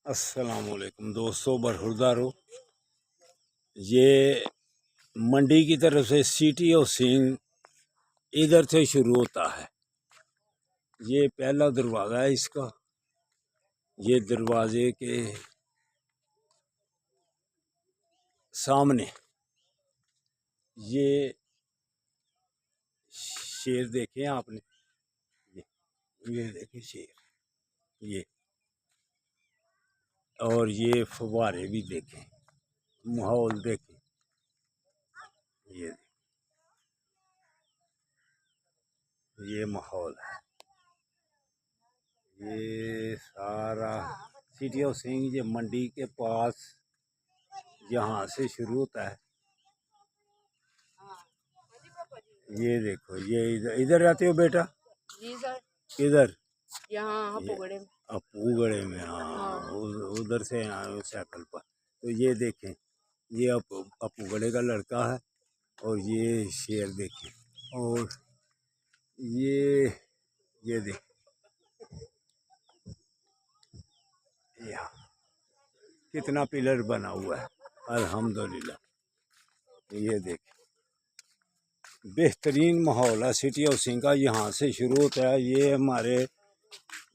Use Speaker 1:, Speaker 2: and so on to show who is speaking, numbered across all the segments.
Speaker 1: अस्सलामुअलैकुम दोस्तों, बरहुरदारो। ये मंडी की तरफ से सिटी ऑफ सिंह इधर से शुरू होता है। ये पहला दरवाज़ा है इसका। ये दरवाजे के सामने ये शेर देखे आपने? ये देखे शेर, ये और ये फव्वारे भी देखें, माहौल देखें। ये माहौल है। ये सारा सिटी ऑफ सिंह ये मंडी के पास यहाँ से शुरू होता है। ये देखो, ये इधर इधर आते हो बेटा?
Speaker 2: जी सर।
Speaker 1: किधर?
Speaker 2: यहाँ अपूगढ़े में।
Speaker 1: अपूगढ़े में, हाँ। उधर से आए हो साइकिल पर। तो ये देखें, ये अपूगढ़े का लड़का है और ये शेर देखें। और ये देख, यहाँ कितना पिलर बना हुआ है, अल्हम्दुलिल्लाह। ये देख, बेहतरीन माहौल है सिटी ऑफ सिंह का। यहाँ से शुरू होता है। ये हमारे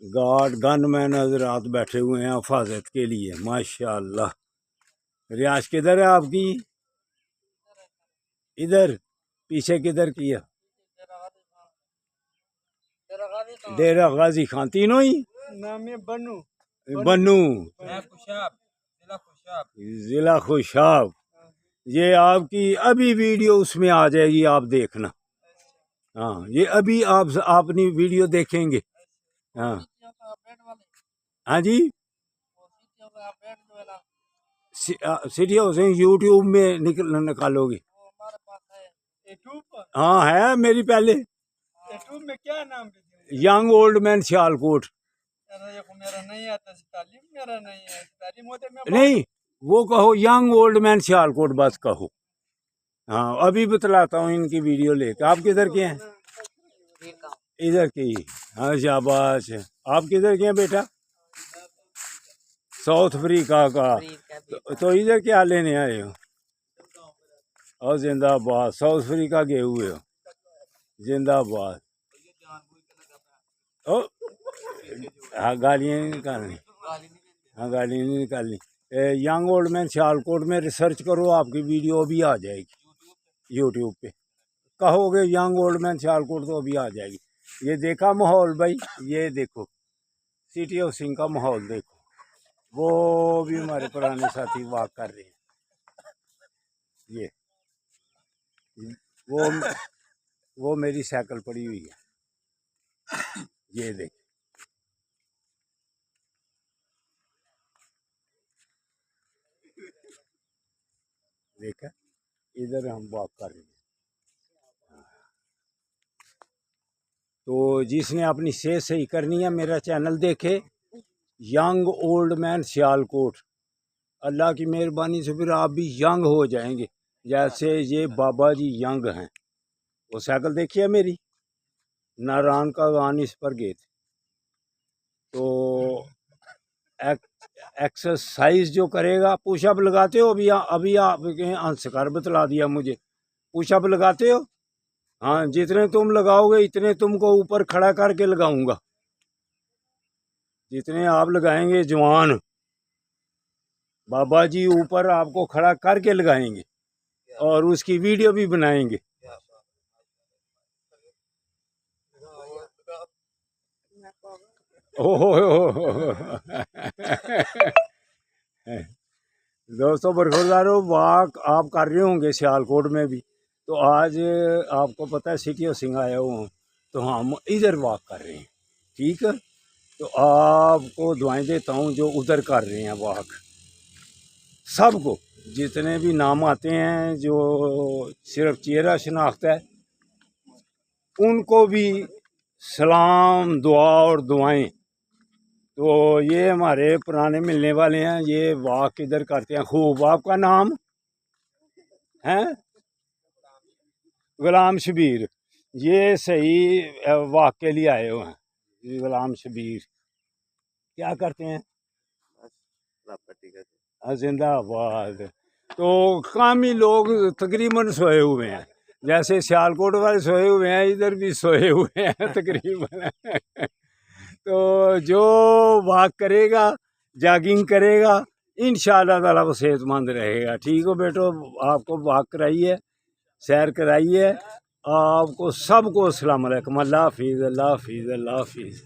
Speaker 1: गार्ड गनमैन हजरात बैठे हुए हैं हिफाजत के लिए, माशाल्लाह। रियाज किधर है आपकी? इधर पीछे किधर किया? डेरा गाजी खान, तीनों ही
Speaker 2: नाम है बन्नू।
Speaker 1: बन्नू, जिला खुशाब। ये आपकी अभी वीडियो उसमें आ जाएगी, आप देखना। हाँ, ये अभी आप अपनी वीडियो देखेंगे। हाँ हाँ जी, सिटी हाउसिंग यूट्यूब में निकालोगे? हाँ है मेरी पहले।
Speaker 2: यूट्यूब में क्या नाम?
Speaker 1: Young old man Sialkot.
Speaker 2: मेरा नहीं आता तालीम, मेरा नहीं है तालीम होते में
Speaker 1: नहीं, वो कहो यंग ओल्ड मैन सियालकोट, बस कहो। हाँ, अभी बतलाता हूँ इनकी वीडियो लेकर। आप किधर के हैं? इधर की। हाँ शाबाश। आप किधर के हैं बेटा? साउथ अफ्रीका का। तो इधर क्या लेने आए हो? और जिंदाबाद, साउथ अफ्रीका गए हुए हो, जिंदाबाद। ओ हाँ, गालियाँ नहीं निकालनी। हाँ, गाली नहीं निकालनी। यंग ओल्ड मैन सियालकोट में रिसर्च करो, आपकी वीडियो भी आ जाएगी यूट्यूब पे। कहोगे यंग ओल्ड मैन सियालकोट तो अभी आ जाएगी। ये देखा माहौल भाई? ये देखो सिटी ऑफ सिंह का माहौल देखो। वो भी हमारे पुराने साथी वॉक कर रहे हैं। ये वो मेरी साइकिल पड़ी हुई है। ये देख, देखा, इधर हम वॉक कर रहे हैं। तो जिसने अपनी सेहत सही करनी है मेरा चैनल देखे, यंग ओल्ड मैन सियालकोट। अल्लाह की मेहरबानी से फिर आप भी यंग हो जाएंगे, जैसे ये बाबा जी यंग हैं। वो साइकिल देखिए मेरी, नारायण का गान इस पर गए थे। तो एक्सरसाइज जो करेगा, पुशअप लगाते हो? अभी आपके अंशकार बतला दिया मुझे, पुशअप लगाते हो? हाँ, जितने तुम लगाओगे इतने तुमको ऊपर खड़ा करके लगाऊंगा। जितने आप लगाएंगे जवान, बाबा जी ऊपर आपको खड़ा करके लगाएंगे और उसकी वीडियो भी बनाएंगे। दोस्तों बरखुरदारों, वॉक आप कर रहे होंगे सियालकोट में भी। तो आज आपको पता है सिटी ऑफ सिंह आया हूँ, तो हम इधर वॉक कर रहे हैं। ठीक है, तो आपको दुआएं देता हूँ जो उधर कर रहे हैं वॉक, सबको जितने भी नाम आते हैं, जो सिर्फ चेहरा शनाख्त है, उनको भी सलाम, दुआ और दुआएं। तो ये हमारे पुराने मिलने वाले हैं, ये वॉक इधर करते हैं खूब। आपका नाम है? गुलाम शबीर। ये सही वॉक के लिए आए हुए हैं। गुलाम शबीर क्या करते हैं? जिंदाबाद। तो कामी लोग तकरीबन सोए हुए हैं, जैसे सियालकोट वाले सोए हुए हैं, इधर भी सोए हुए हैं तकरीबन। तो जो वॉक करेगा, जॉगिंग करेगा, इंशाअल्लाह ताला वो सेहतमंद रहेगा। ठीक हो बेटो, आपको वॉक कराइए, सैर कराइए, आपको सबको अस्सलाम वालेकुम। अल्लाह हाफिज़, अल्लाह हाफिज़, अल्लाह हाफिज़।